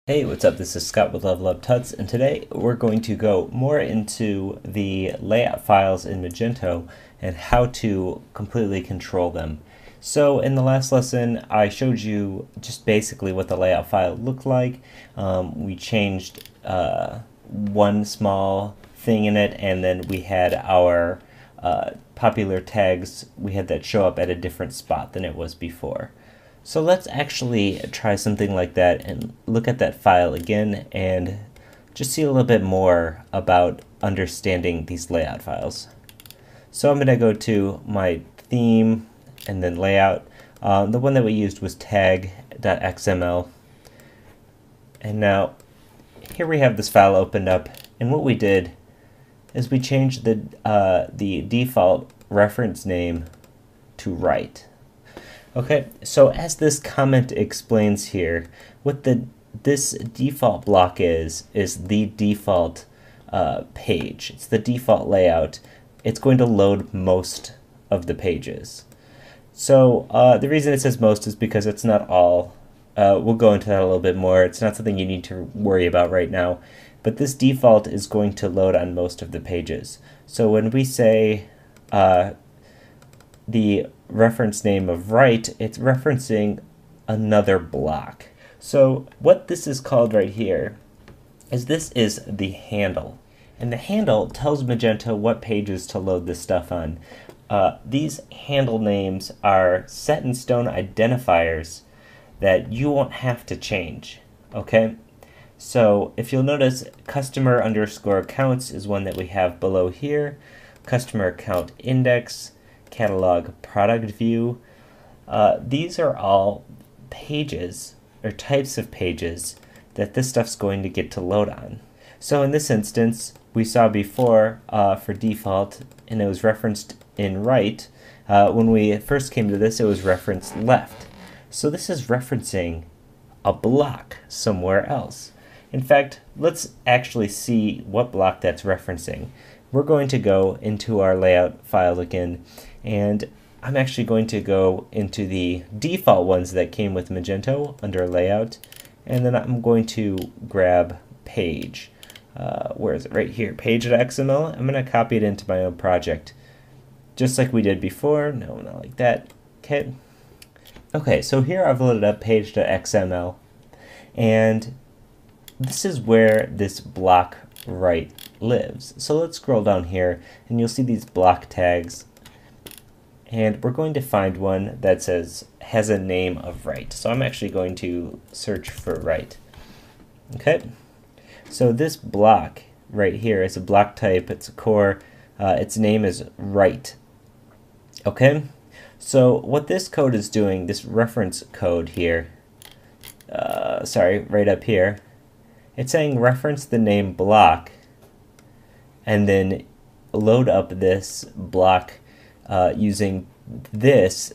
Hey, what's up? This is Scott with Level Up Tuts, and today we're going to go more into the layout files in Magento and how to completely control them. So in the last lesson, I showed you just basically what the layout file looked like. We changed one small thing in it, and then we had our popular tags, we had that show up at a different spot than it was before. So let's actually try something like that and look at that file again and just see a little bit more about understanding these layout files. So I'm going to go to my theme and then layout. The one that we used was tag.xml. And now here we have this file opened up, and what we did is we changed the default reference name to right. Okay, so as this comment explains here, what this default block is the default page. It's the default layout. It's going to load most of the pages. So the reason it says most is because it's not all. We'll go into that a little bit more. It's not something you need to worry about right now. But this default is going to load on most of the pages. So when we say the reference name of right, it's referencing another block. So what this is called right here is this is the handle. And the handle tells Magento what pages to load this stuff on. These handle names are set in stone identifiers that you won't have to change, okay? So if you'll notice, customer underscore accounts is one that we have below here, customer account index, catalog product view. These are all pages or types of pages that this stuff's going to get to load on. So in this instance, we saw before for default, and it was referenced in right. When we first came to this, it was referenced left. So this is referencing a block somewhere else. In fact, let's actually see what block that's referencing. We're going to go into our layout file again, and I'm actually going to go into the default ones that came with Magento under layout, and then I'm going to grab page. Where is it? Right here, page.xml. I'm going to copy it into my own project, just like we did before. No, not like that. Okay, so here I've loaded up page.xml, and this is where this block right lives. So let's scroll down here, and you'll see these block tags. And we're going to find one that has a name of right. So I'm actually going to search for right. Okay. So this block right here is a block type. It's a core. Its name is right. Okay. So what this code is doing, this reference code here, right up here, it's saying reference the name block and then load up this block using this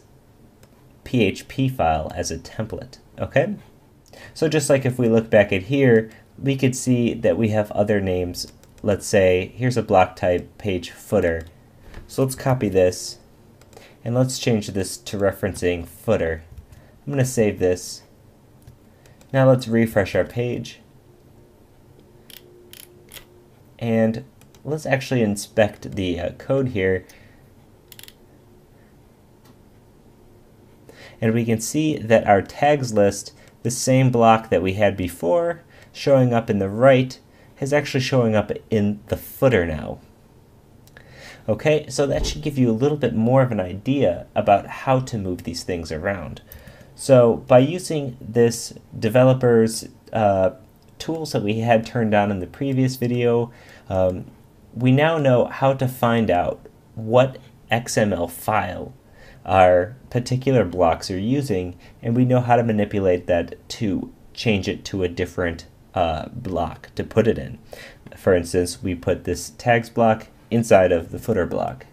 PHP file as a template, okay? So just like if we look back at here, we could see that we have other names. Let's say, here's a block type, page footer. So let's copy this, and let's change this to referencing footer. I'm going to save this. Now let's refresh our page. And let's actually inspect the code here. And we can see that our tags list, the same block that we had before, showing up in the right, is actually showing up in the footer now. Okay, so that should give you a little bit more of an idea about how to move these things around. So by using this developer's tools that we had turned on in the previous video, we now know how to find out what XML file our particular blocks are using, and we know how to manipulate that to change it to a different block to put it in. For instance, we put this tags block inside of the footer block.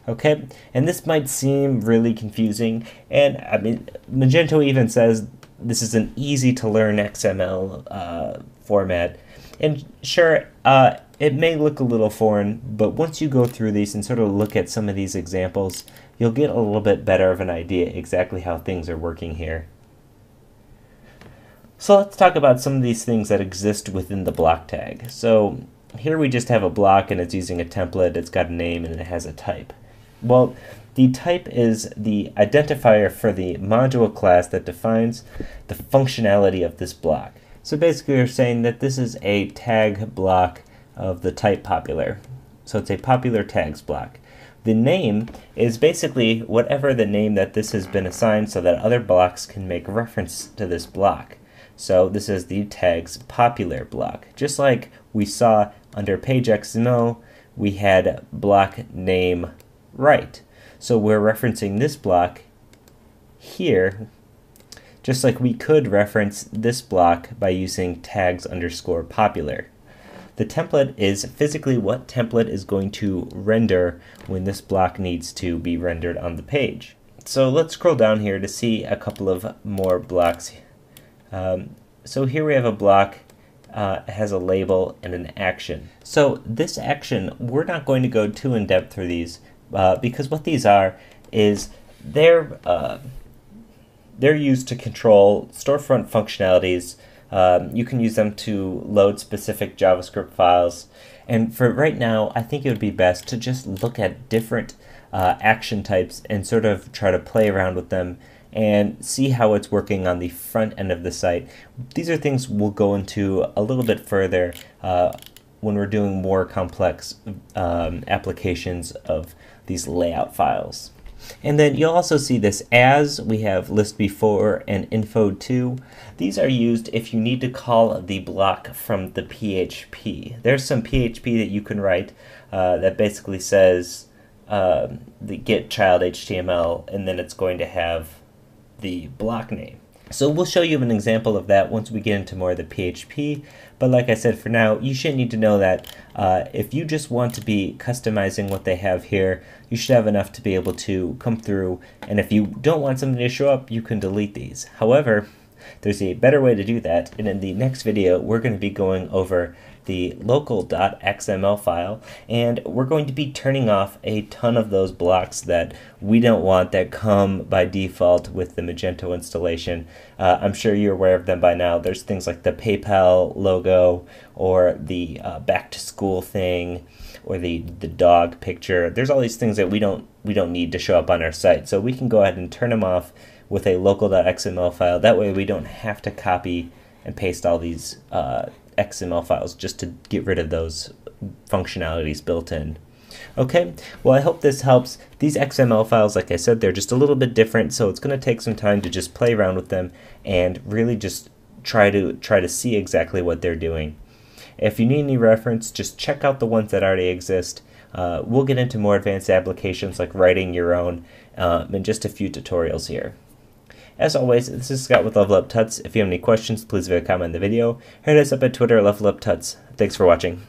Okay, and this might seem really confusing, and I mean, Magento even says this is an easy to learn XML format. And sure, it may look a little foreign, but once you go through these and sort of look at some of these examples, you'll get a little bit better of an idea exactly how things are working here. So let's talk about some of these things that exist within the block tag. So here we just have a block and it's using a template, it's got a name and it has a type. Well, the type is the identifier for the module class that defines the functionality of this block. So basically we're saying that this is a tag block of the type popular. So it's a popular tags block. The name is basically whatever the name that this has been assigned so that other blocks can make reference to this block. So this is the tags popular block. Just like we saw under page XML, we had block name right. So we're referencing this block here, just like we could reference this block by using tags underscore popular. The template is physically what template is going to render when this block needs to be rendered on the page. So let's scroll down here to see a couple of more blocks. So here we have a block, has a label and an action. So this action, we're not going to go too in depth through these because what these are is they're used to control storefront functionalities. You can use them to load specific JavaScript files. And for right now, I think it would be best to just look at different action types and sort of try to play around with them and see how it's working on the front end of the site. These are things we'll go into a little bit further when we're doing more complex applications of these layout files. And then you'll also see this as we have list before and info to. These are used if you need to call the block from the PHP. There's some PHP that you can write that basically says the get child HTML, and then it's going to have the block name. So we'll show you an example of that once we get into more of the PHP, but like I said, for now, you should need to know that if you just want to be customizing what they have here, you should have enough to be able to come through, and if you don't want something to show up, you can delete these. However, there's a better way to do that, and in the next video, we're going to be going over the local.xml file, and we're going to be turning off a ton of those blocks that we don't want that come by default with the Magento installation. I'm sure you're aware of them by now. There's things like the PayPal logo, or the back to school thing, or the dog picture. There's all these things that we don't need to show up on our site, so we can go ahead and turn them off with a local.xml file. That way we don't have to copy and paste all these XML files just to get rid of those functionalities built in. Okay, well, I hope this helps. These XML files, like I said, they're just a little bit different, so it's going to take some time to just play around with them and really just try to see exactly what they're doing. If you need any reference, just check out the ones that already exist. We'll get into more advanced applications like writing your own in just a few tutorials here. As always, this is Scott with Level Up Tuts. If you have any questions, please leave a comment in the video. Hit us up at Twitter, Level Up Tuts. Thanks for watching.